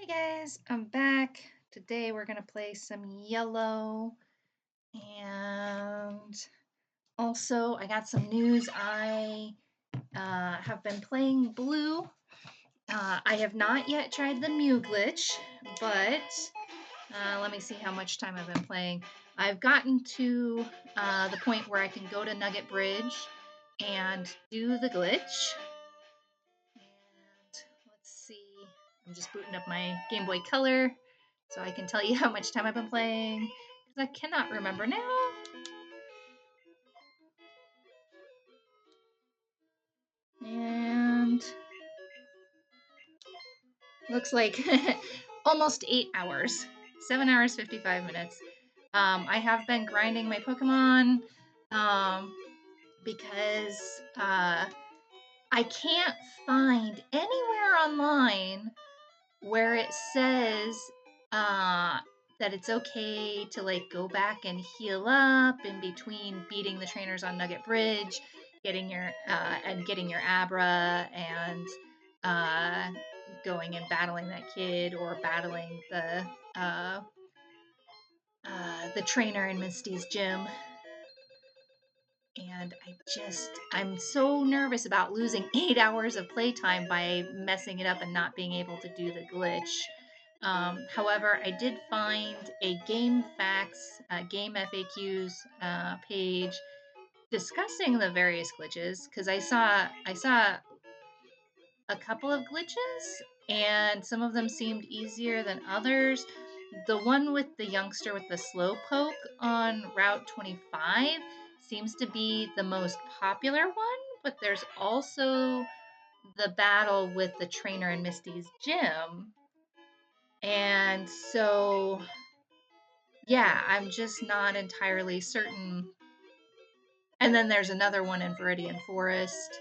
Hey guys, I'm back. Today we're gonna play some yellow, and also I got some news. I have been playing blue. I have not yet tried the Mew glitch, but let me see how much time I've been playing. I've gotten to the point where I can go to Nugget Bridge and do the glitch. And let's see, I'm just booting up my Game Boy Color so I can tell you how much time I've been playing, because I cannot remember now. And looks like almost 8 hours. 7 hours, 55 minutes. I have been grinding my Pokemon because I can't find anywhere online where it says that it's okay to like go back and heal up in between beating the trainers on Nugget Bridge, getting your Abra, and going and battling that kid or battling the trainer in Misty's gym. And I'm so nervous about losing 8 hours of playtime by messing it up and not being able to do the glitch. However, I did find a Game Facts, Game FAQs page discussing the various glitches, because I saw a couple of glitches, and some of them seemed easier than others. The one with the youngster with the slow poke on Route 25 seems to be the most popular one, but there's also the battle with the trainer in Misty's gym. And so, yeah, I'm just not entirely certain. And then there's another one in Viridian Forest.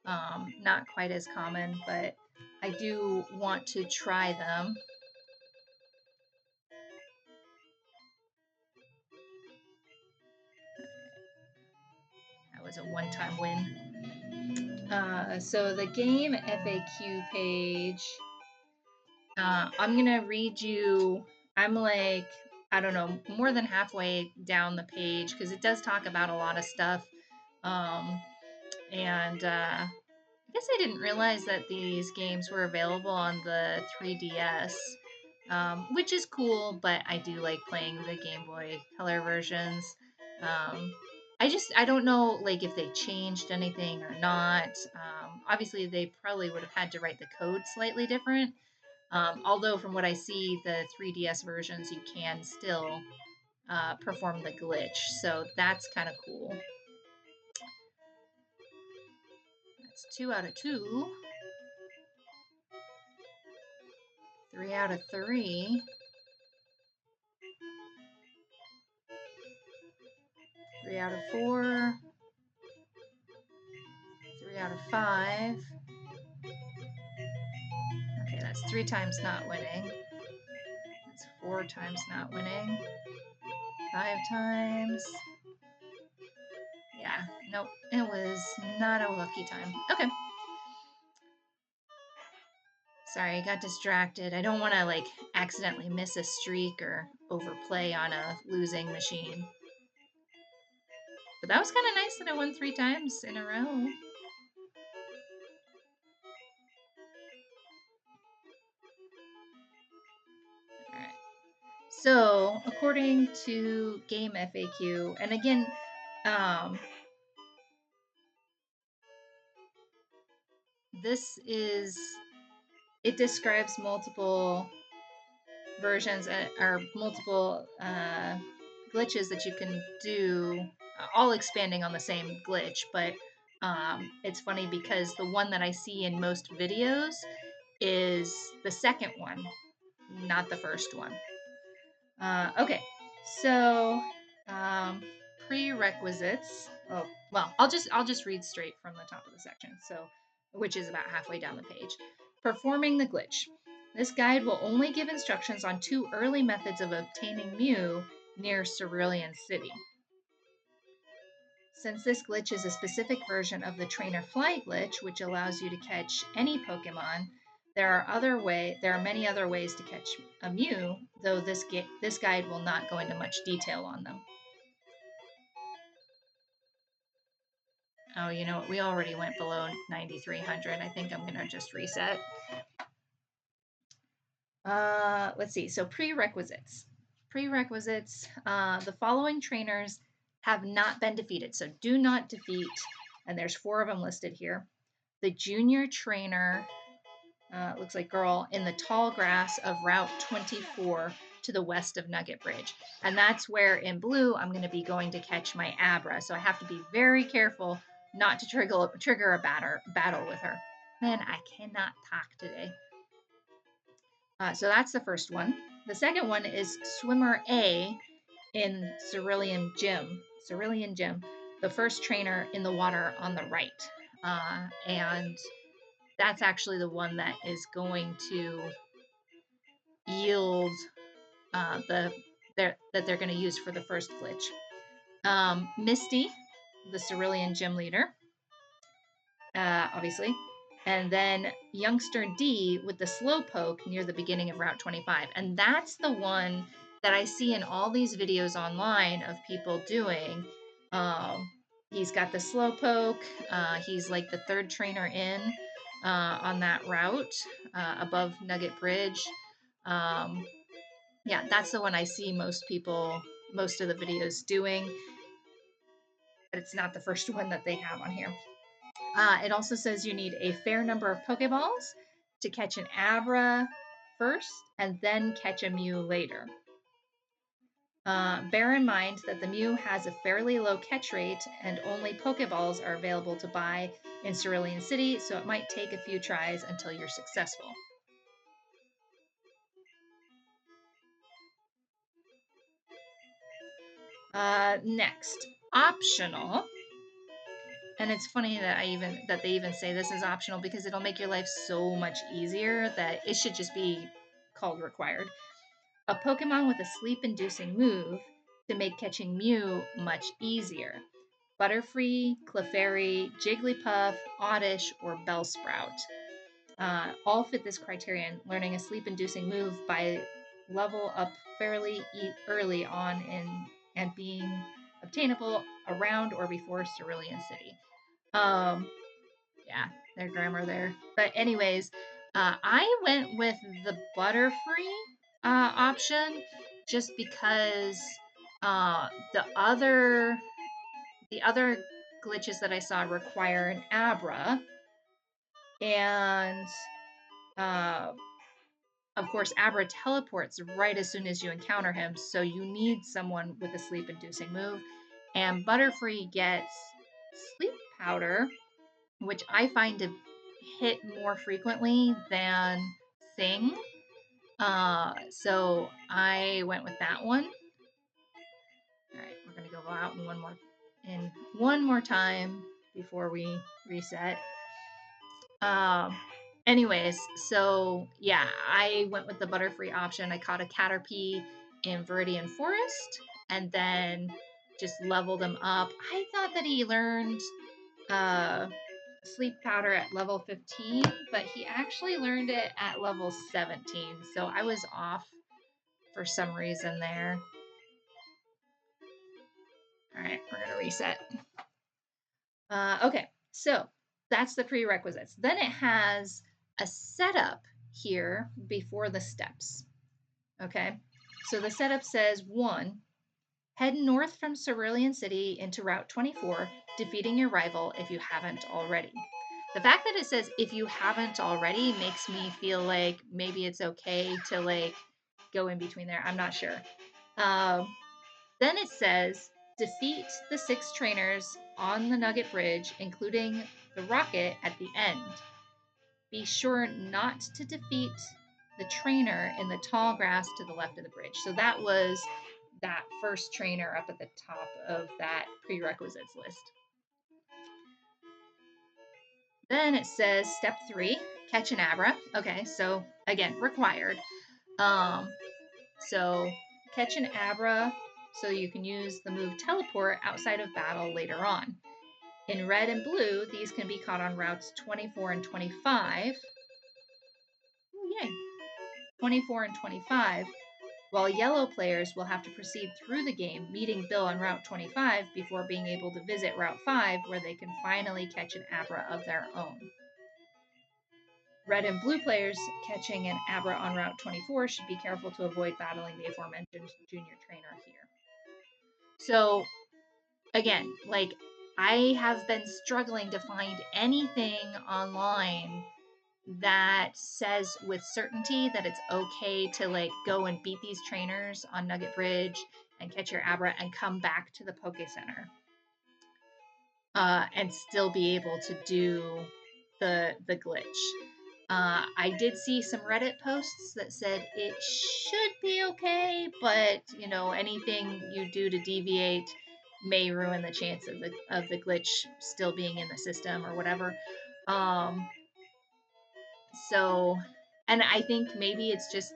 Not quite as common, but I do want to try them. That was a one-time win. So the game FAQ page, I'm going to read you, I'm like, I don't know, more than halfway down the page, because it does talk about a lot of stuff. And I guess I didn't realize that these games were available on the 3DS, which is cool, but I do like playing the Game Boy Color versions. I don't know, like, if they changed anything or not. Obviously, they probably would have had to write the code slightly different. Although, from what I see, the 3DS versions, you can still perform the glitch, so that's kind of cool. That's 2 out of 2. 3 out of 3. 3 out of 4. 3 out of 5. Okay, that's 3 times not winning. That's 4 times not winning. 5 times. Yeah, nope, it was not a lucky time. Okay. Sorry, I got distracted. I don't want to, like, accidentally miss a streak or overplay on a losing machine. But that was kind of nice that I won 3 times in a row. Alright. So, according to Game FAQ, and again, it describes multiple versions or multiple glitches that you can do, all expanding on the same glitch, but it's funny because the one that I see in most videos is the second one, not the first one. Okay, so prerequisites. Oh, well, I'll just read straight from the top of the section, so which is about halfway down the page. Performing the glitch. This guide will only give instructions on 2 early methods of obtaining Mew near Cerulean City. Since this glitch is a specific version of the Trainer Fly glitch, which allows you to catch any Pokemon, There are many other ways to catch a Mew, though this guide will not go into much detail on them. Oh, you know what? We already went below 9,300. I think I'm going to just reset. Let's see. So prerequisites. Prerequisites. The following trainers have not been defeated. So do not defeat, and there's 4 of them listed here. The junior trainer, looks like girl, in the tall grass of Route 24 to the west of Nugget Bridge. And that's where in blue I'm going to be going to catch my Abra. So I have to be very careful not to trigger a battle with her. Man, I cannot talk today. So that's the first one. The second one is Swimmer A in Cerulean Gym. Cerulean Gym, the first trainer in the water on the right. And that's actually the one that is going to yield that they're going to use for the first glitch. Misty, the Cerulean Gym leader, obviously. And then Youngster D with the Slowpoke near the beginning of Route 25. And that's the one that I see in all these videos online of people doing. He's got the Slowpoke. He's like the 3rd trainer in on that route above Nugget Bridge. Yeah, that's the one I see most of the videos doing. But it's not the first one that they have on here. It also says you need a fair number of Pokeballs to catch an Abra first and then catch a Mew later. Bear in mind that the Mew has a fairly low catch rate and only Pokeballs are available to buy in Cerulean City, so it might take a few tries until you're successful. Next, optional. And it's funny that they even say this is optional because it'll make your life so much easier that it should just be called required. A Pokemon with a sleep-inducing move to make catching Mew much easier. Butterfree, Clefairy, Jigglypuff, Oddish, or Bellsprout. All fit this criterion, learning a sleep-inducing move by level up fairly early on and being obtainable around or before Cerulean City. Yeah, their grammar there. But anyways, I went with the Butterfree option just because the other glitches that I saw require an Abra, and of course Abra teleports right as soon as you encounter him, so you need someone with a sleep-inducing move. And Butterfree gets Sleep Powder, which I find to hit more frequently than Sing. So I went with that one. All right, we're gonna go out in one more time before we reset. Anyways, so yeah, I went with the Butterfree option. I caught a Caterpie in Viridian Forest and then just leveled him up. I thought that he learned Sleep Powder at level 15, but he actually learned it at level 17, so I was off for some reason there. All right, we're gonna reset. Okay, so that's the prerequisites. Then it has a setup here before the steps. Okay, so the setup says 1, head north from Cerulean City into Route 24, defeating your rival if you haven't already. The fact that it says if you haven't already makes me feel like maybe it's okay to like go in between there. I'm not sure. Then it says defeat the 6 trainers on the Nugget Bridge, including the Rocket at the end. Be sure not to defeat the trainer in the tall grass to the left of the bridge. So that was that first trainer up at the top of that prerequisites list. Then it says step 3, catch an Abra. Okay, so again, required. So catch an Abra so you can use the move teleport outside of battle later on. In red and blue, these can be caught on routes 24 and 25. 24 and 25, while yellow players will have to proceed through the game, meeting Bill on Route 25 before being able to visit Route 5, where they can finally catch an Abra of their own. Red and blue players catching an Abra on Route 24 should be careful to avoid battling the aforementioned junior trainer here. So, again, like, I have been struggling to find anything online that says with certainty that it's okay to like go and beat these trainers on Nugget Bridge and catch your Abra and come back to the Poke Center and still be able to do the glitch. I did see some Reddit posts that said it should be okay, but you know, anything you do to deviate may ruin the chance of the glitch still being in the system or whatever. So, and I think maybe it's just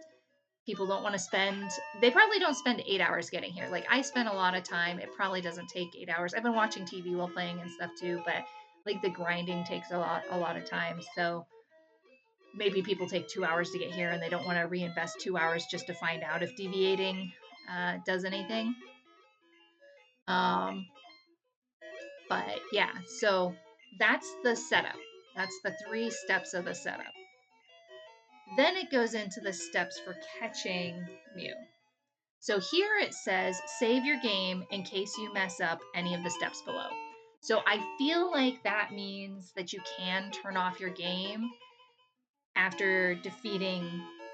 people don't want to spend, they probably don't spend 8 hours getting here. Like, I spent a lot of time. It probably doesn't take 8 hours. I've been watching TV while playing and stuff too, but like the grinding takes a lot of time. So maybe people take 2 hours to get here and they don't want to reinvest 2 hours just to find out if deviating does anything. But yeah, so that's the setup. That's the 3 steps of the setup. Then it goes into the steps for catching Mew. So here it says, save your game in case you mess up any of the steps below. So I feel like that means that you can turn off your game after defeating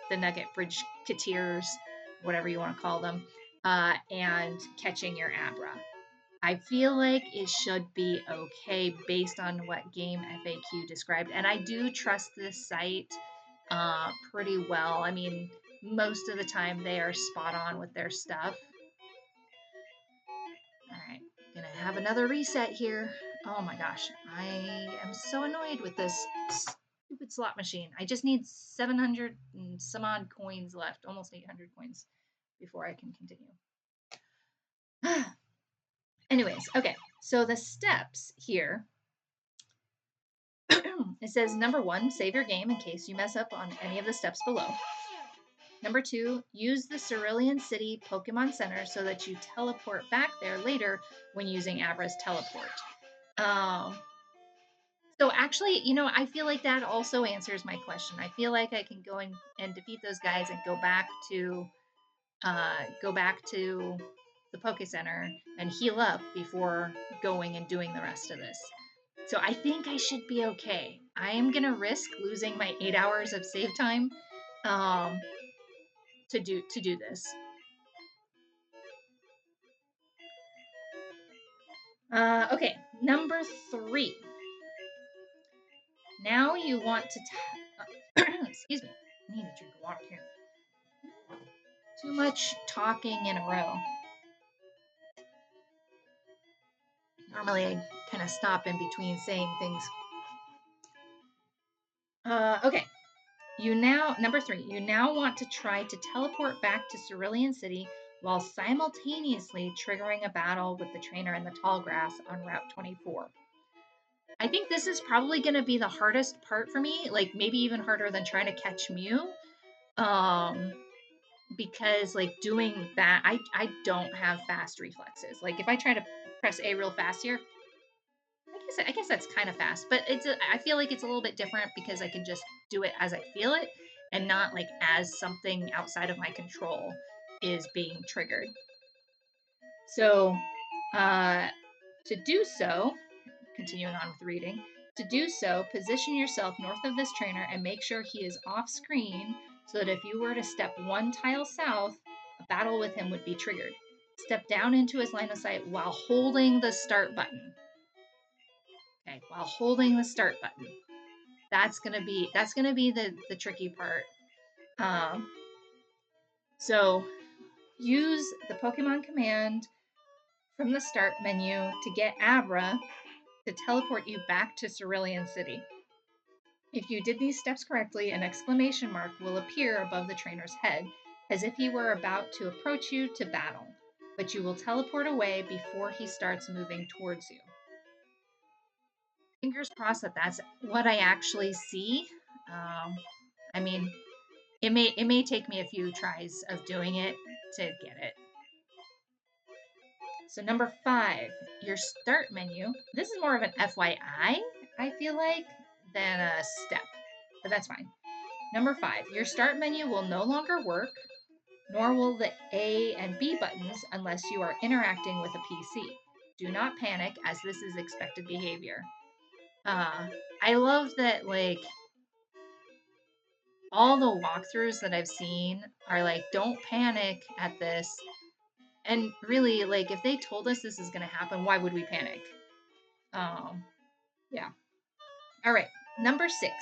the Nugget Bridge Kateers, whatever you want to call them, and catching your Abra. I feel like it should be okay based on what Game FAQ described. And I do trust this site pretty well. I mean, most of the time they are spot on with their stuff. All right, gonna have another reset here. Oh my gosh, I am so annoyed with this stupid slot machine. I just need 700 and some odd coins left, almost 800 coins, before I can continue. Anyways, okay, so the steps here. It says number 1, save your game in case you mess up on any of the steps below. Number 2, use the Cerulean City Pokemon Center so that you teleport back there later when using Abra's teleport. So actually, you know, I feel like that also answers my question. I feel like I can go and defeat those guys and go back to the Poke Center and heal up before going and doing the rest of this. So I think I should be okay. I am gonna risk losing my 8 hours of save time to do this. Okay, number 3. Now you want to excuse me. I need to drink water here. Too much talking in a row. Normally I kind of stop in between saying things. Okay. Number 3, you now want to try to teleport back to Cerulean City while simultaneously triggering a battle with the trainer in the tall grass on Route 24. I think this is probably going to be the hardest part for me, like maybe even harder than trying to catch Mew. Because like doing that, I don't have fast reflexes. Like if I try to press A real fast here, I guess that's kind of fast, but I feel like it's a little bit different because I can just do it as I feel it and not like as something outside of my control is being triggered. So, to do so, continuing on with reading, to do so, position yourself north of this trainer and make sure he is off screen so that if you were to step 1 tile south, a battle with him would be triggered. Step down into his line of sight while holding the start button. Okay, while holding the start button. That's gonna be the tricky part. So use the Pokemon command from the start menu to get Abra to teleport you back to Cerulean City. If you did these steps correctly, an exclamation mark will appear above the trainer's head, as if he were about to approach you to battle, but you will teleport away before he starts moving towards you. Fingers crossed that that's what I actually see. I mean, it may take me a few tries of doing it to get it. So number 5, your start menu. This is more of an FYI, I feel like, than a step, but that's fine. Number 5, your start menu will no longer work, nor will the A and B buttons unless you are interacting with a PC. Do not panic, as this is expected behavior. I love that, like, all the walkthroughs that I've seen are like, don't panic at this. And really, like, if they told us this is going to happen, why would we panic? Yeah. All right. Number 6.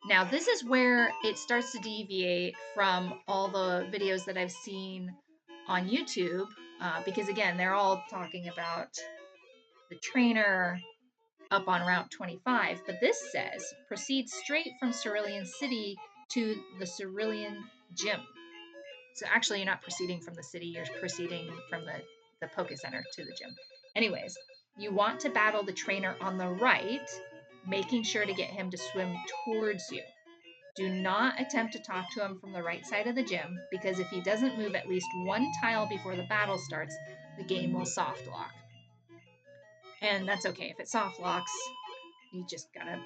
Now, this is where it starts to deviate from all the videos that I've seen on YouTube, because again, they're all talking about the trainer up on Route 25, but this says proceed straight from Cerulean City to the Cerulean Gym. So actually, you're not proceeding from the city, you're proceeding from the Poke Center to the gym. Anyways, you want to battle the trainer on the right, making sure to get him to swim towards you. Do not attempt to talk to him from the right side of the gym, because if he doesn't move at least one tile before the battle starts, the game will soft lock. And that's okay. If it soft locks, you just gotta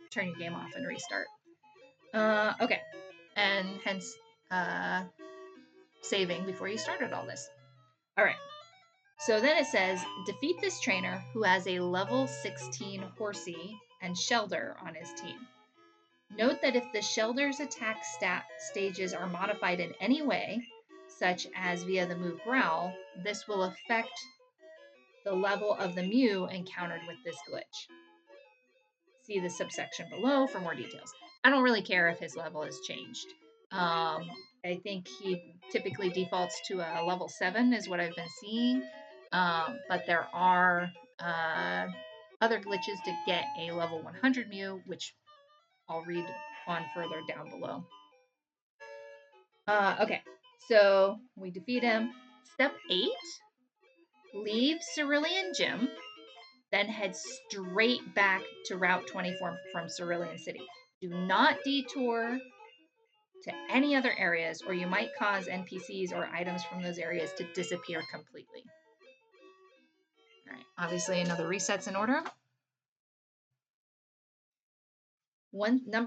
turn your game off and restart. Okay. And hence, saving before you started all this. All right. So then it says, defeat this trainer who has a level 16 Horsey and Shelder on his team. Note that if the Shelder's attack stat stages are modified in any way, such as via the move Growl, this will affect the level of the Mew encountered with this glitch. See the subsection below for more details. I don't really care if his level is changed. I think he typically defaults to a level 7 is what I've been seeing. But there are other glitches to get a level 100 Mew, which I'll read on further down below. Okay, so we defeat him. Step 8, leave Cerulean Gym, then head straight back to Route 24 from Cerulean City. Do not detour to any other areas, or you might cause NPCs or items from those areas to disappear completely. All right, obviously another reset's in order.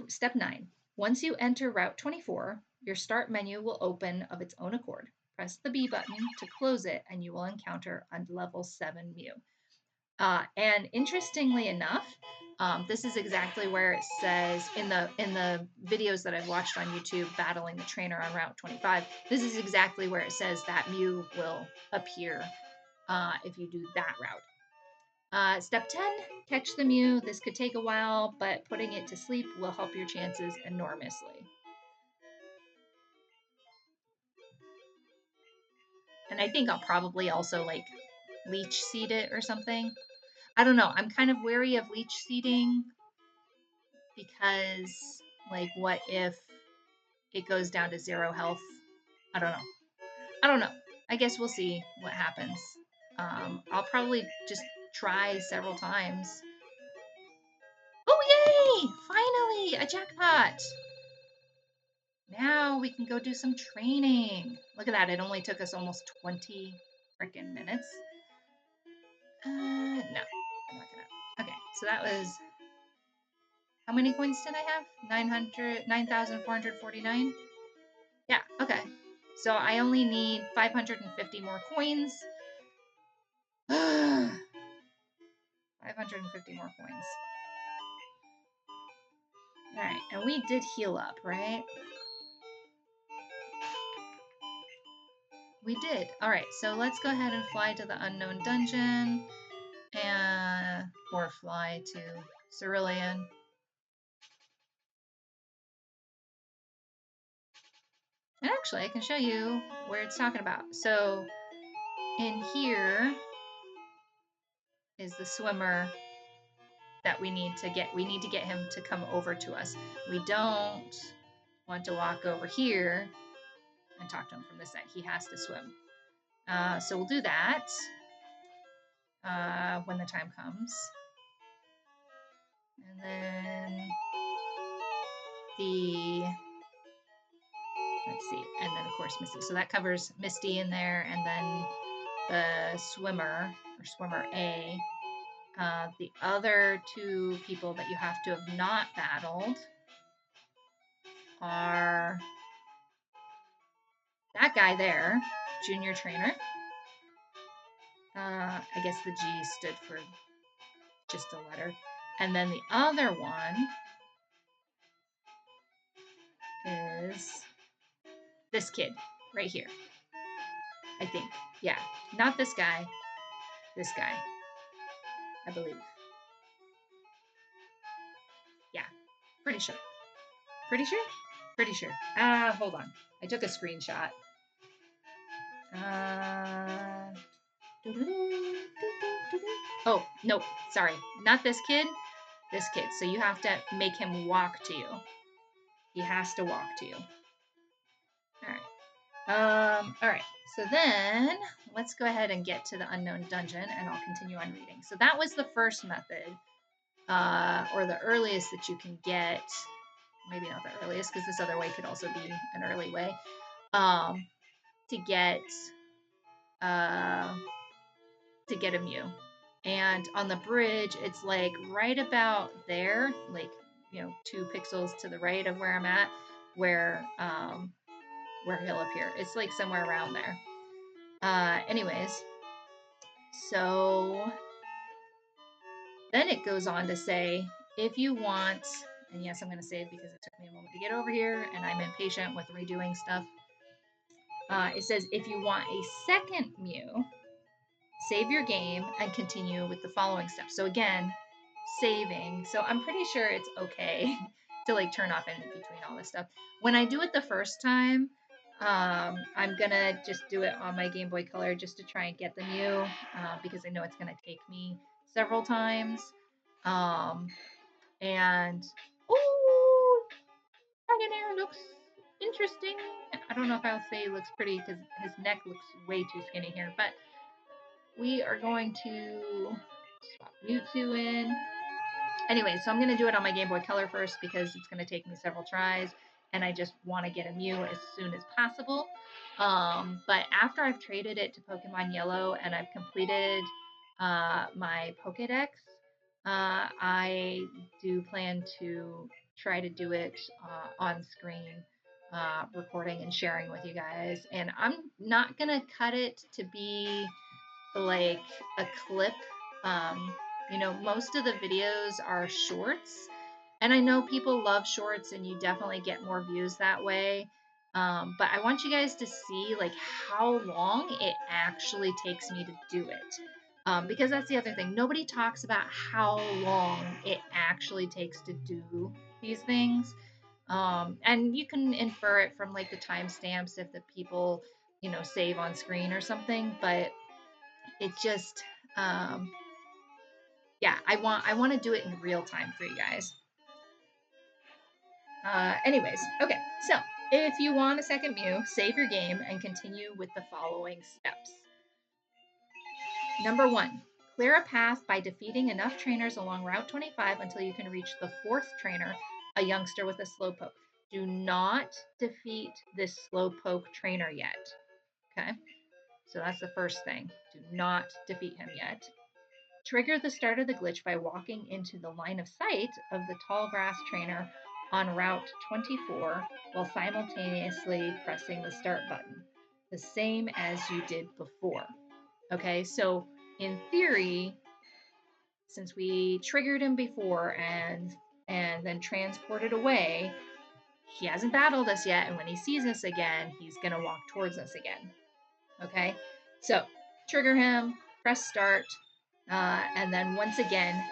Step 9. Once you enter Route 24, your start menu will open of its own accord. Press the B button to close it, and you will encounter a level 7 Mew. And interestingly enough, this is exactly where it says in the videos that I've watched on YouTube battling the trainer on Route 25. This is exactly where it says that Mew will appear if you do that route. Step 10, catch the Mew. This could take a while, but putting it to sleep will help your chances enormously. And I think I'll probably also like leech seed it or something. I don't know. I'm kind of wary of leech seeding because, like, what if it goes down to 0 health? I don't know. I guess we'll see what happens. I'll probably just try several times. Oh, yay! Finally, a jackpot! Now we can go do some training. Look at that. It only took us almost 20 freaking minutes. No, I'm not gonna. Okay, so that was. How many coins did I have? 9,449? Yeah, okay. So I only need 550 more coins. 550 more coins. Alright, and we did heal up, right? We did. Alright, so let's go ahead and fly to the unknown dungeon. Or fly to Cerulean. And actually, I can show you where it's talking about. So, in here is the swimmer that we need to get. We need to get him to come over to us. We don't want to walk over here and talk to him from this side. He has to swim. So we'll do that when the time comes. And then see. And then, of course, Misty. So that covers Misty in there, and then the swimmer, or swimmer A. The other two people that you have to have not battled are that guy there, junior trainer. I guess the G stood for just a letter. And then the other one is this kid right here. I think. Yeah. Not this guy. This guy. I believe. Yeah. Pretty sure. Pretty sure? Pretty sure. Hold on. I took a screenshot. Oh, nope. Sorry. Not this kid. This kid. So you have to make him walk to you. He has to walk to you. All right. So then let's go ahead and get to the unknown dungeon, and I'll continue on reading. So that was the first method, or the earliest that you can get. Maybe not the earliest, because this other way could also be an early way. To get a Mew. And on the bridge, it's like right about there, like 2 pixels to the right of where I'm at, where he'll appear. It's like somewhere around there. Anyways, so then it goes on to say, if you want, and yes, I'm going to save because it took me a moment to get over here, and I'm impatient with redoing stuff. It says, if you want a second Mew, save your game and continue with the following steps. So again, saving. So I'm pretty sure it's okay to like turn off in between all this stuff. When I do it the first time, I'm gonna just do it on my Game Boy Color just to try and get the Mew, because I know it's gonna take me several times. And oh, Dragonair looks interesting. I don't know if I'll say he looks pretty because his neck looks way too skinny here, but we are going to swap Mewtwo in. Anyway, so I'm going to do it on my Game Boy Color first because it's going to take me several tries, and I just want to get a Mew as soon as possible. But after I've traded it to Pokemon Yellow and I've completed my Pokedex, I do plan to try to do it on screen, recording and sharing with you guys. And I'm not going to cut it to be like a clip. Most of the videos are shorts, and I know people love shorts and you definitely get more views that way. But I want you guys to see like how long it actually takes me to do it. Because that's the other thing. Nobody talks about how long it actually takes to do these things. And you can infer it from like the timestamps if the people, save on screen or something, but it's just yeah, I want to do it in real time for you guys. Anyways, okay, so if you want a second Mew, save your game and continue with the following steps. Number 1, clear a path by defeating enough trainers along Route 25 until you can reach the 4th trainer, a youngster with a Slowpoke. Do not defeat this Slowpoke trainer yet. Okay, so that's the first thing. Do not defeat him yet. Trigger the start of the glitch by walking into the line of sight of the tall grass trainer on Route 24 while simultaneously pressing the start button, the same as you did before. Okay, so in theory, since we triggered him before and then transported away, he hasn't battled us yet, and when he sees us again, he's gonna walk towards us again. Okay, so trigger him, press start, and then once again,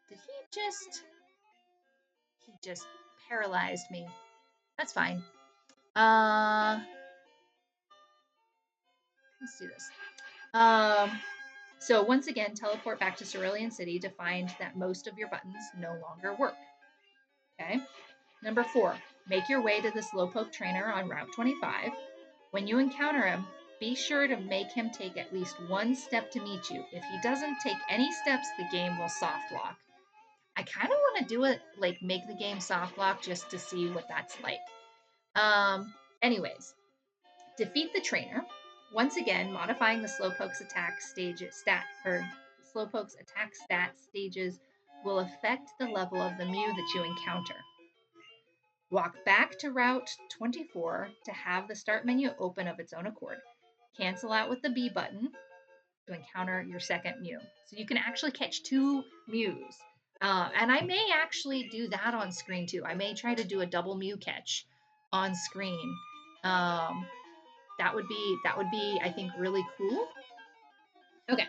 did he just paralyzed me. That's fine. Let's do this. So once again, teleport back to Cerulean City to find that most of your buttons no longer work. Okay. Number 4, make your way to the Slowpoke trainer on Route 25. When you encounter him, be sure to make him take at least one step to meet you. If he doesn't take any steps, the game will soft lock. I kind of want to do it, like make the game soft lock just to see what that's like. Anyways, defeat the trainer. Once again, modifying the Slowpoke's attack Slowpoke's attack stat stages will affect the level of the Mew that you encounter. Walk back to Route 24 to have the start menu open of its own accord. Cancel out with the B button to encounter your second Mew. So you can actually catch 2 Mews. And I may actually do that on screen too. I may try to do a double Mew catch on screen. That would be, I think, really cool. Okay.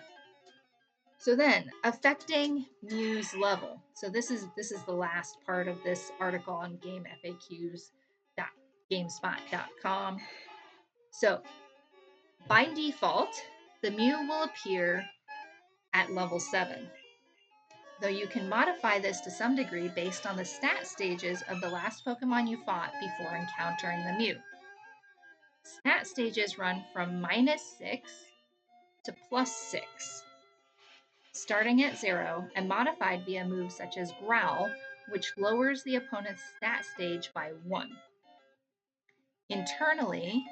So then, affecting Mew's level. So this is the last part of this article on GameFAQs.gamespot.com. So, by default, the Mew will appear at level 7. Though you can modify this to some degree based on the stat stages of the last Pokemon you fought before encountering the Mew. Stat stages run from -6 to +6. Starting at 0 and modified via moves such as Growl, which lowers the opponent's stat stage by 1. Internally,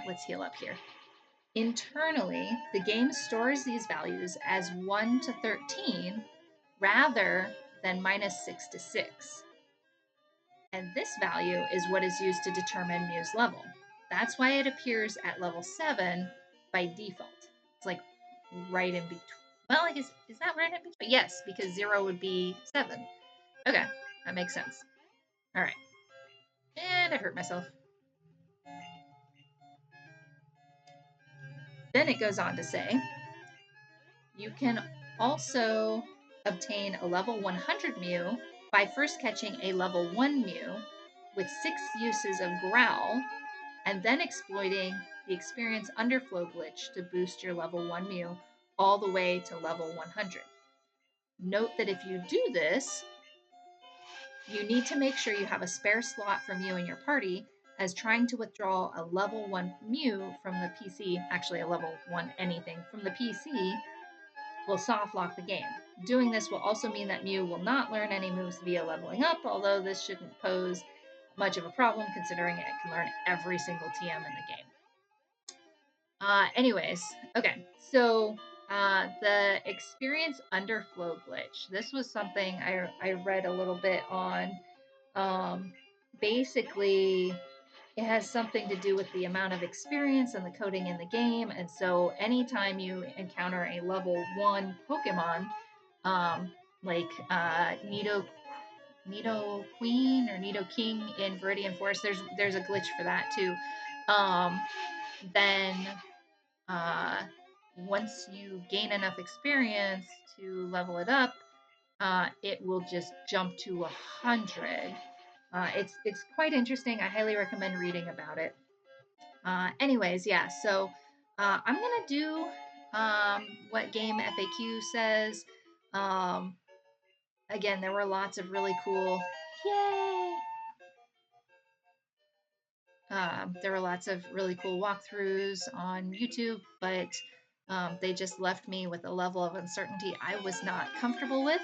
let's heal up here. Internally, the game stores these values as 1 to 13 rather than -6 to 6. And this value is what is used to determine Mew's level. That's why it appears at level 7 by default. It's like right in between. Well, I guess, is that right in between? Yes, because 0 would be 7. Okay, that makes sense. All right. And I hurt myself. Then it goes on to say, you can also obtain a level 100 Mew by first catching a level 1 Mew with 6 uses of Growl, and then exploiting the Experience Underflow glitch to boost your level 1 Mew all the way to level 100. Note that if you do this, you need to make sure you have a spare slot for Mew in your party, as trying to withdraw a level 1 Mew from the PC, actually a level 1 anything from the PC, will soft lock the game. Doing this will also mean that Mew will not learn any moves via leveling up, although this shouldn't pose much of a problem considering it can learn every single TM in the game. Anyways, okay, so the Experience Underflow glitch. This was something I read a little bit on. Basically, it has something to do with the amount of experience and the coding in the game, and so anytime you encounter a level 1 Pokemon, like Nido Queen or Nido King in Viridian Forest, there's a glitch for that too. Then once you gain enough experience to level it up, it will just jump to 100. It's quite interesting. I highly recommend reading about it. Anyways, yeah. So I'm gonna do what Game FAQ says. Again, there were lots of really cool. Yay! There were lots of really cool walkthroughs on YouTube, but they just left me with a level of uncertainty I was not comfortable with.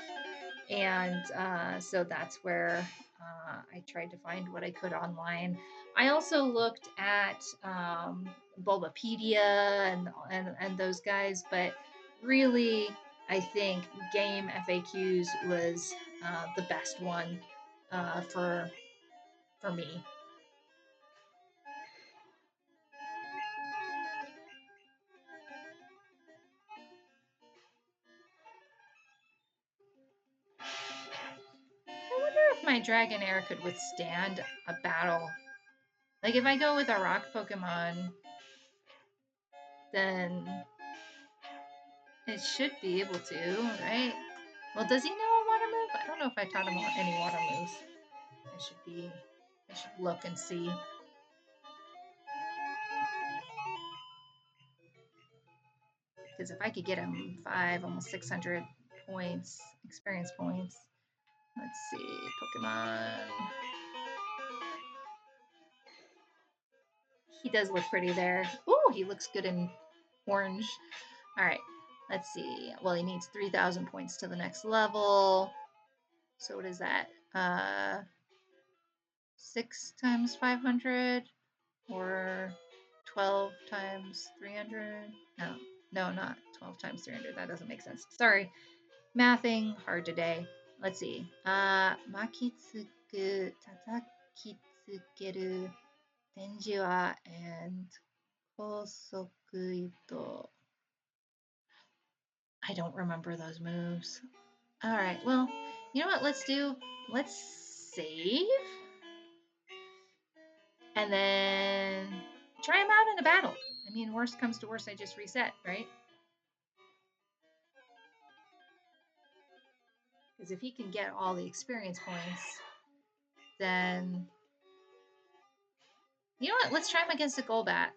And so that's where I tried to find what I could online. I also looked at Bulbapedia and those guys, but really, I think Game FAQs was the best one for me. I wonder if my Dragonair could withstand a battle. Like, if I go with a rock Pokemon, then it should be able to, right? Well, does he know a water move? I don't know if I taught him any water moves. I should look and see. Because if I could get him 5, almost 600 points, experience points. Let's see, Pokemon. He does look pretty there. Ooh, he looks good in orange. All right, let's see. Well, he needs 3,000 points to the next level. So what is that? 6 times 500 or 12 times 300. No, not 12 times 300. That doesn't make sense. Sorry. Mathing hard today. Let's see. Makitsuku tatakitsukeru denji wa and kosoku ito. I don't remember those moves. All right. Well, you know what? Let's save and then try him out in a battle. I mean, worst comes to worst, I just reset, right? Because if he can get all the experience points, then you know what? Let's try him against a Golbat.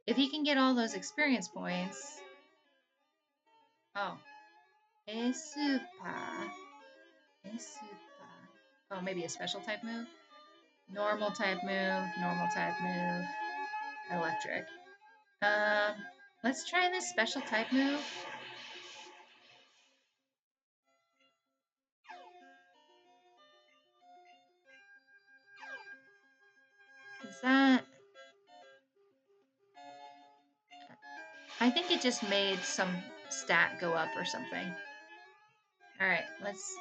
If he can get all those experience points. Oh. Esupa. Oh, maybe a special type move? Normal type move, electric. Let's try this special type move. Is that... I think it just made some stat go up or something. All right, let's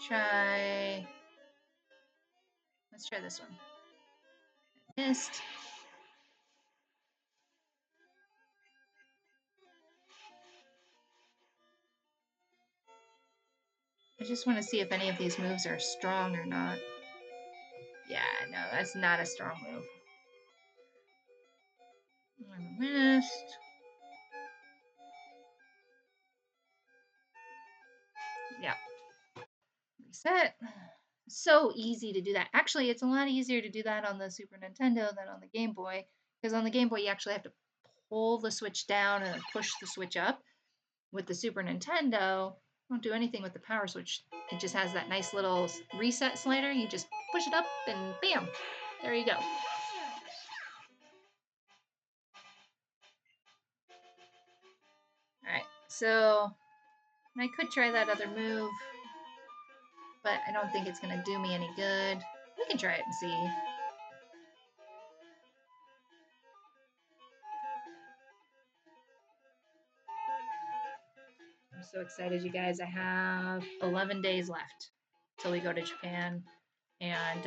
try this one. Missed. I just want to see if any of these moves are strong or not. Yeah, no, that's not a strong move. Missed. Yeah. Reset. So easy to do that. Actually, it's a lot easier to do that on the Super Nintendo than on the Game Boy, because on the Game Boy you actually have to pull the switch down and push the switch up. With the Super Nintendo, don't do anything with the power switch. It just has that nice little reset slider. You just push it up and bam, there you go. Alright, so I could try that other move, but I don't think it's going to do me any good. We can try it and see. I'm so excited, you guys. I have 11 days left till we go to Japan. And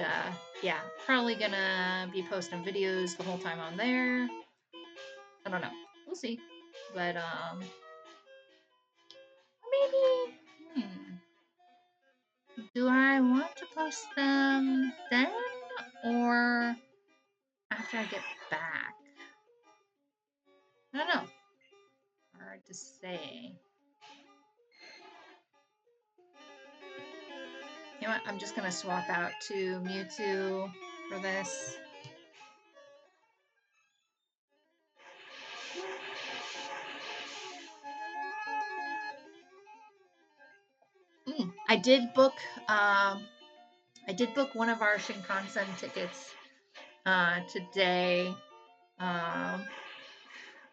yeah, probably gonna be posting videos the whole time I'm there. I don't know. We'll see. But maybe do I want to post them then or after I get back? I don't know. Hard to say. You know what? I'm just gonna swap out to Mewtwo for this. I did book one of our Shinkansen tickets today.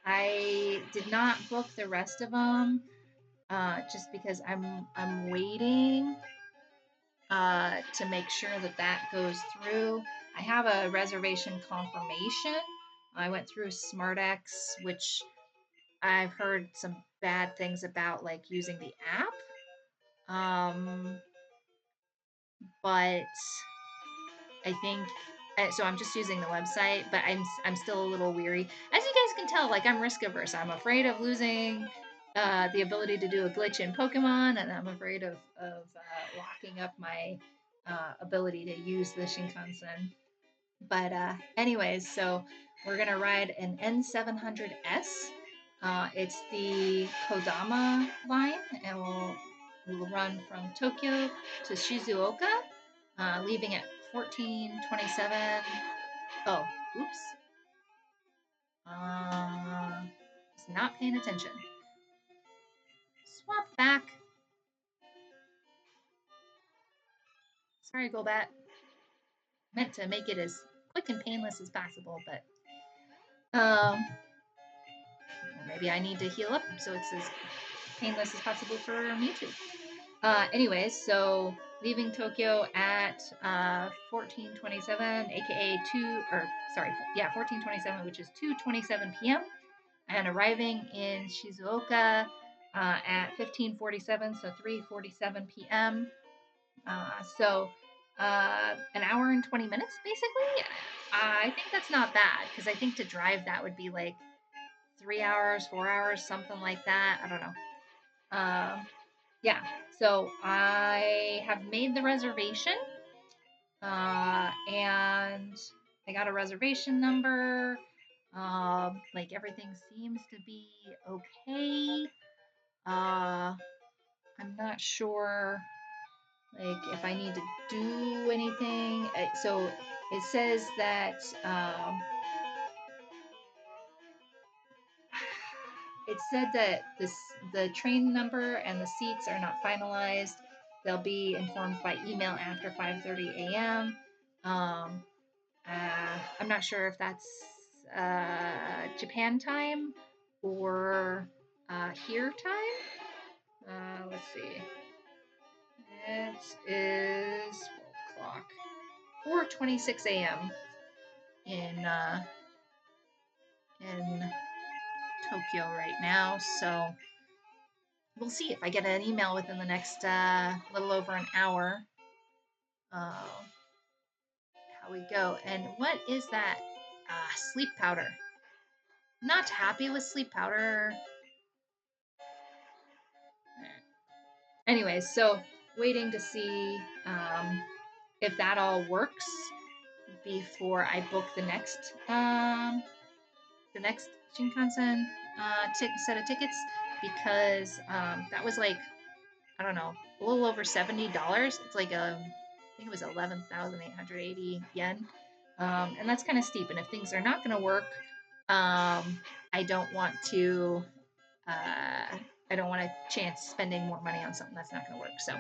I did not book the rest of them just because I'm waiting to make sure that goes through. I have a reservation confirmation. I went through SmartX, which I've heard some bad things about, like using the app. But I think so. I'm just using the website, but I'm still a little weary. As you guys can tell, like I'm risk averse. I'm afraid of losing the ability to do a glitch in Pokemon, and I'm afraid of locking up my ability to use the Shinkansen. But anyways, so we're gonna ride an N700S. It's the Kodama line, and we'll run from Tokyo to Shizuoka, leaving at 14:27. Oh, oops. Was not paying attention. Swap back. Sorry, Golbat. Meant to make it as quick and painless as possible, but maybe I need to heal up so it's as painless as possible for Mewtwo. Anyways, so leaving Tokyo at 14:27, aka 14:27, which is 2:27 p.m. and arriving in Shizuoka at 15:47, so 3:47 p.m. An hour and 20 minutes, basically. I think that's not bad because I think to drive that would be like 3 hours, 4 hours, something like that. I don't know. Yeah, so I have made the reservation, and I got a reservation number. Like everything seems to be okay. I'm not sure, like if I need to do anything. So it says that it said that the train number and the seats are not finalized. They'll be informed by email after 5:30 a.m. I'm not sure if that's Japan time or here time. Let's see. It is world clock 4:26 a.m. in Tokyo right now. So we'll see if I get an email within the next little over an hour. How we go. And what is that? Sleep powder. Not happy with sleep powder. Anyways, so waiting to see if that all works before I book the next Shinkansen set of tickets, because that was like, I don't know, a little over $70. It's like I think it was 11,880 yen, and that's kind of steep. And if things are not going to work, I don't want to. I don't want to chance spending more money on something that's not going to work. So,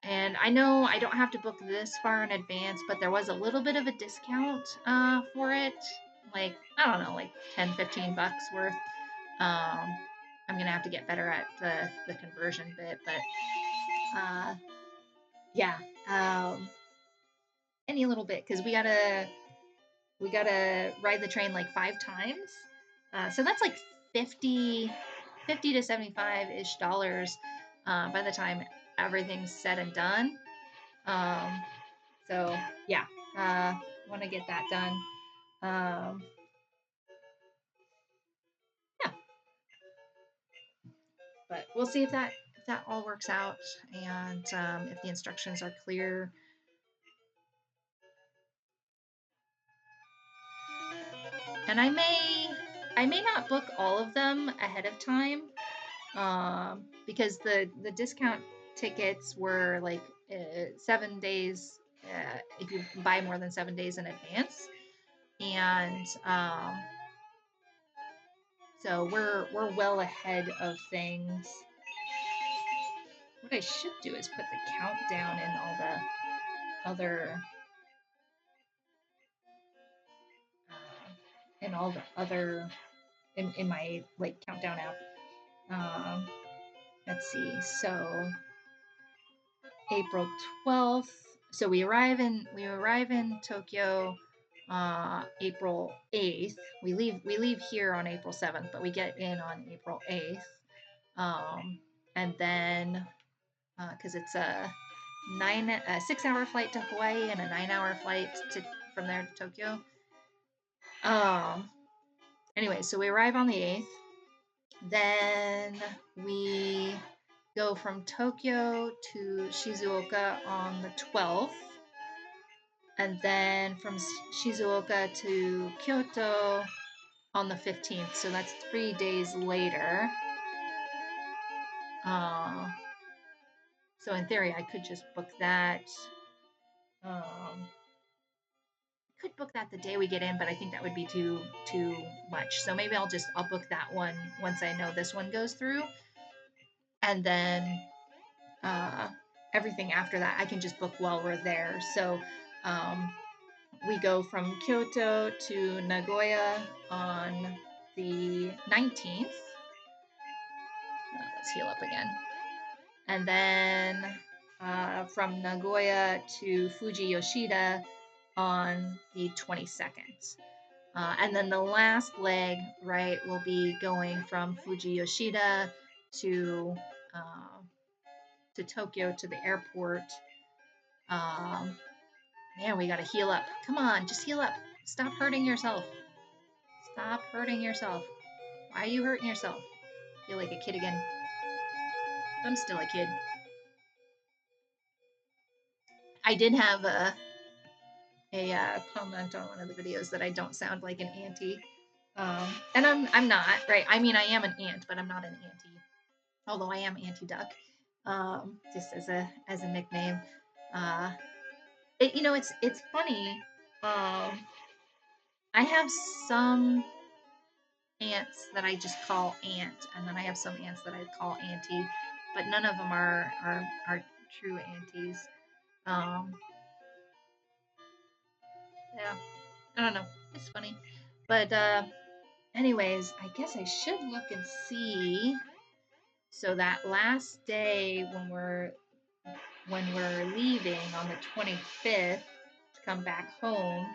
and I know I don't have to book this far in advance, but there was a little bit of a discount for it. Like, I don't know, like 10, 15 bucks worth. I'm going to have to get better at the conversion bit, but yeah, any little bit, because we gotta ride the train like 5 times. So that's like 50 to 75-ish dollars by the time everything's said and done. So yeah, want to get that done. Yeah, but we'll see if that all works out, and if the instructions are clear. And I may not book all of them ahead of time, because the discount tickets were like 7 days if you buy more than 7 days in advance, and so we're well ahead of things. What I should do is put the countdown in all the other in my like countdown app. Let's see. So April 12th. So we arrive in Tokyo April 8th. We leave here on April 7th, but we get in on April 8th. And then because it's a 6-hour flight to Hawaii and a 9-hour flight from there to Tokyo. Anyway, so we arrive on the 8th. Then we go from Tokyo to Shizuoka on the 12th, and then from Shizuoka to Kyoto on the 15th. So that's 3 days later. So in theory, I could just book that. Could book that the day we get in, but I think that would be too much. So maybe I'll book that one once I know this one goes through, and then everything after that I can just book while we're there. So we go from Kyoto to Nagoya on the 19th. Let's heal up again. And then from Nagoya to Fuji Yoshida on the 22nd. And then the last leg, right, will be going from Fuji Yoshida to Tokyo to the airport. Man, we gotta heal up. Come on, just heal up. Stop hurting yourself. Stop hurting yourself. Why are you hurting yourself? Feel like a kid again. I'm still a kid. I did have a comment on one of the videos that I don't sound like an auntie. And I'm not, right? I mean, I am an aunt, but I'm not an auntie. Although I am Auntie Duck, just as a nickname. It's funny. I have some aunts that I just call aunt, and then I have some aunts that I call auntie, but none of them are true aunties. Yeah, I don't know. It's funny, but anyways, I guess I should look and see. So that last day when we're leaving on the 25th to come back home,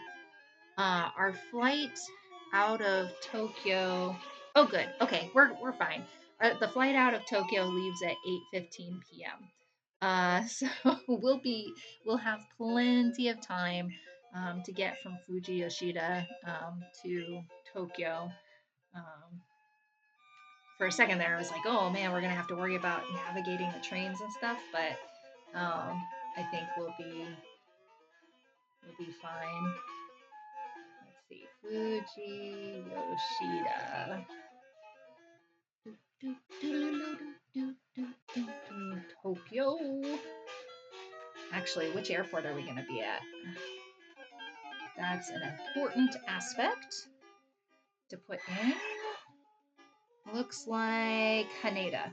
our flight out of Tokyo. Oh, good. Okay, we're fine. The flight out of Tokyo leaves at 8:15 p.m. So we'll have plenty of time to get from Fuji Yoshida to Tokyo. For a second there, I was like, oh man, we're gonna have to worry about navigating the trains and stuff, but I think we'll be fine. Let's see, Fuji Yoshida, Tokyo. Actually, which airport are we gonna be at? That's an important aspect to put in. Looks like Haneda.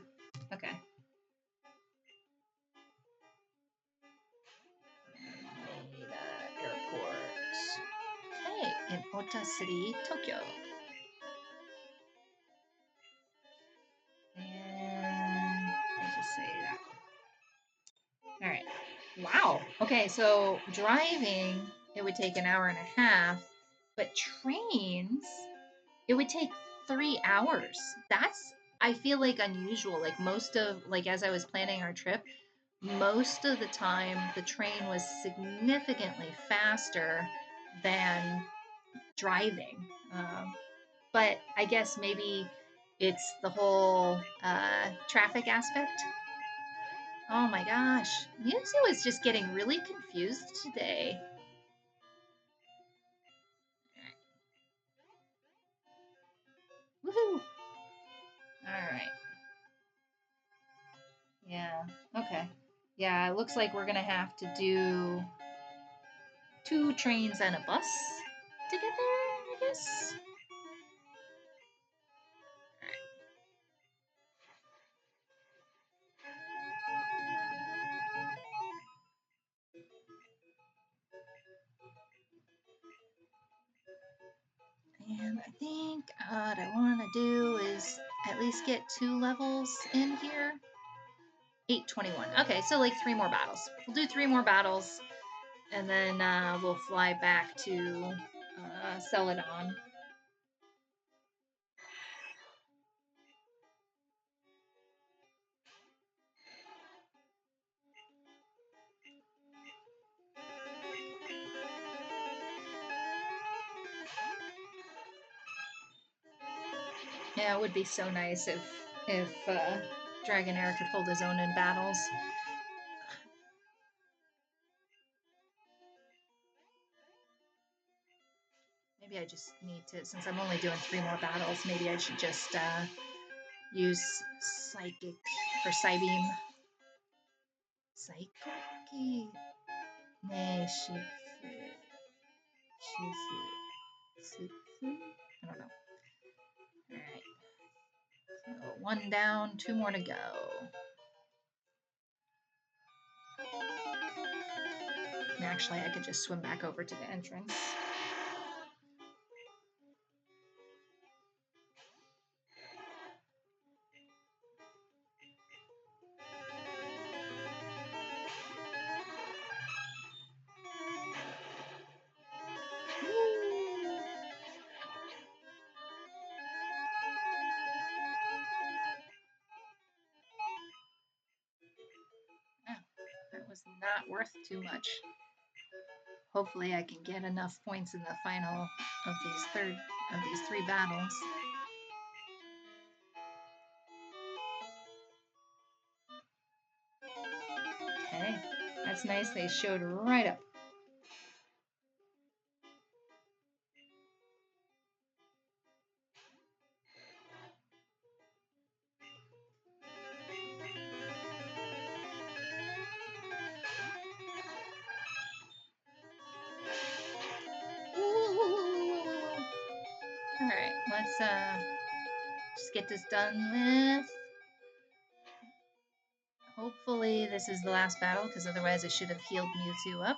Okay. Haneda Airport. Okay, in Ota City, Tokyo. And let's just say that. All right. Wow. Okay, so driving, it would take an hour and a half, but trains, it would take 3 hours. That's, I feel like, unusual. Like as I was planning our trip, most of the time the train was significantly faster than driving. But I guess maybe it's the whole traffic aspect. Oh my gosh, Musu is just getting really confused today. Woohoo! Alright. Yeah, okay. Yeah, it looks like we're gonna have to do 2 trains and a bus to get there, I guess. And I think what I want to do is at least get 2 levels in here. 821. Okay, so like 3 more battles. We'll do 3 more battles, and then we'll fly back to Celadon. Yeah, it would be so nice if Dragonair could hold his own in battles. Maybe I just need to, since I'm only doing 3 more battles, maybe I should just use Psychic or Psybeam. Psychic. I don't know. Alright. So 1 down, 2 more to go. And actually, I could just swim back over to the entrance. was not worth too much. Hopefully I can get enough points in the final of these 3 battles. Okay, that's nice. They showed right up. Alright, let's just get this done with. Hopefully this is the last battle, because otherwise I should have healed Mewtwo up.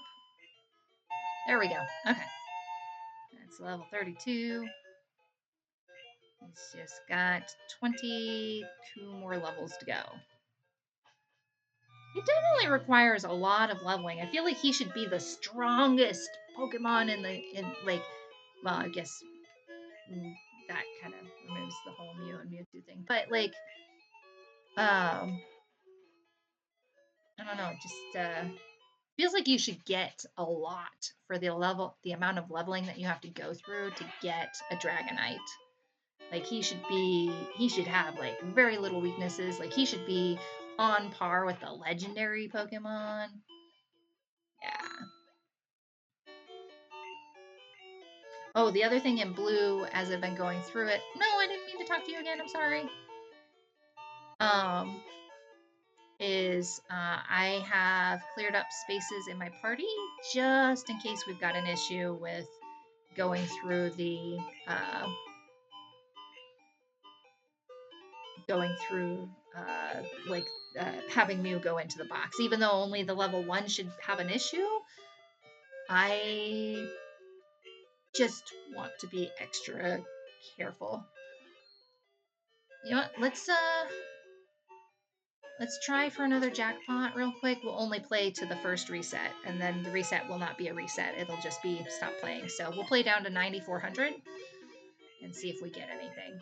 There we go. Okay. That's level 32. He's just got 22 more levels to go. It definitely requires a lot of leveling. I feel like he should be the strongest Pokemon well, I guess that kind of removes the whole Mew and Mewtwo thing. But I don't know, just feels like you should get a lot for the amount of leveling that you have to go through to get a Dragonite. Like he should have like very little weaknesses. Like he should be on par with the legendary Pokemon. Yeah. Oh, the other thing in blue, as I've been going through it. No, I didn't mean to talk to you again. I'm sorry. Is I have cleared up spaces in my party just in case we've got an issue with going through the having Mew go into the box. Even though only the level 1 should have an issue, I just want to be extra careful. You know what? Let's try for another jackpot real quick. We'll only play to the first reset, and then the reset will not be a reset. It'll just be stop playing. So we'll play down to 9,400 and see if we get anything.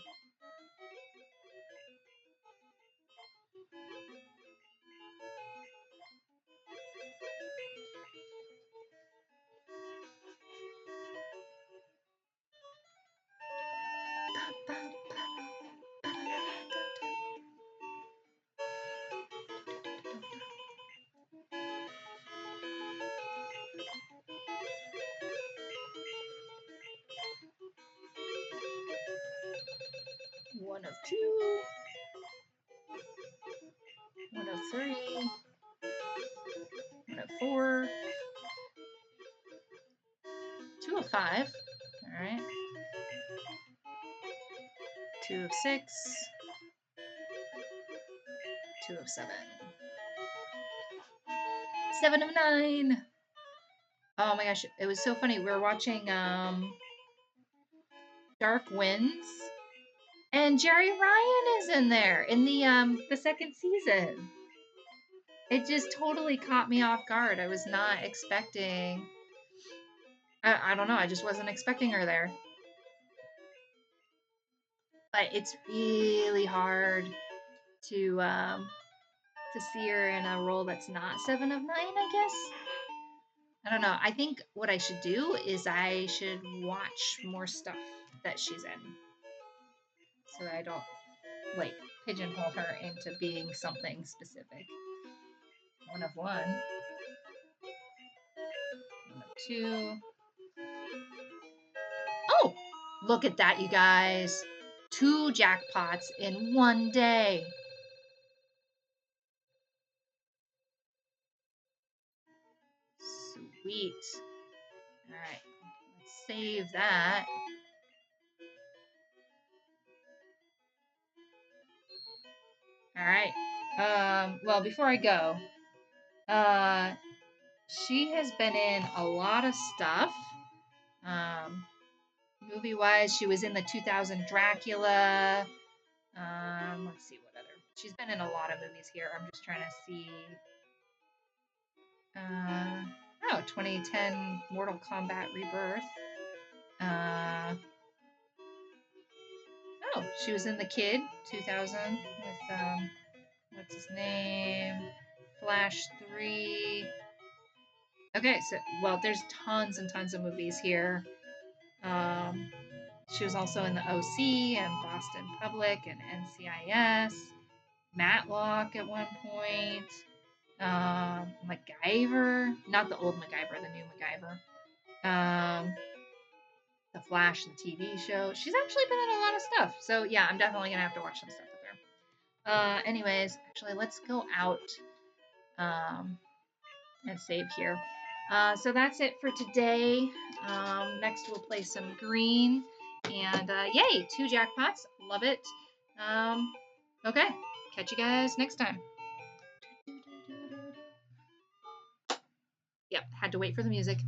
One of 2. 1 of 3. 1 of 4. 2 of 5. All right. 2 of 6. 2 of 7. 7 of 9. Oh my gosh, it was so funny. We were watching Dark Winds, and Jerry Ryan is in there in the second season. It just totally caught me off guard. I was not expecting. I don't know. I just wasn't expecting her there. But it's really hard to see her in a role that's not 7 of 9. I guess. I don't know. I think what I should do is I should watch more stuff that she's in, so that I don't like pigeonhole her into being something specific. 1 of 1. 1 of 2. Oh, look at that, you guys. 2 jackpots in one day. Sweet. All right, let's save that. All right. Well, before I go, she has been in a lot of stuff. Movie-wise, she was in the 2000 Dracula. Let's see what other. She's been in a lot of movies here. I'm just trying to see. 2010 Mortal Kombat Rebirth. She was in The Kid 2000 with what's his name? Flash 3. Okay, so, well, there's tons and tons of movies here. She was also in the OC and Boston Public and NCIS, Matlock at one point, MacGyver, not the old MacGyver, the new MacGyver, The Flash, the TV show. She's actually been in a lot of stuff. So yeah, I'm definitely gonna have to watch some stuff with her. Anyways, actually, let's go out and save here. So that's it for today. Next, we'll play some green. And yay, 2 jackpots. Love it. Okay, catch you guys next time. Yep, had to wait for the music.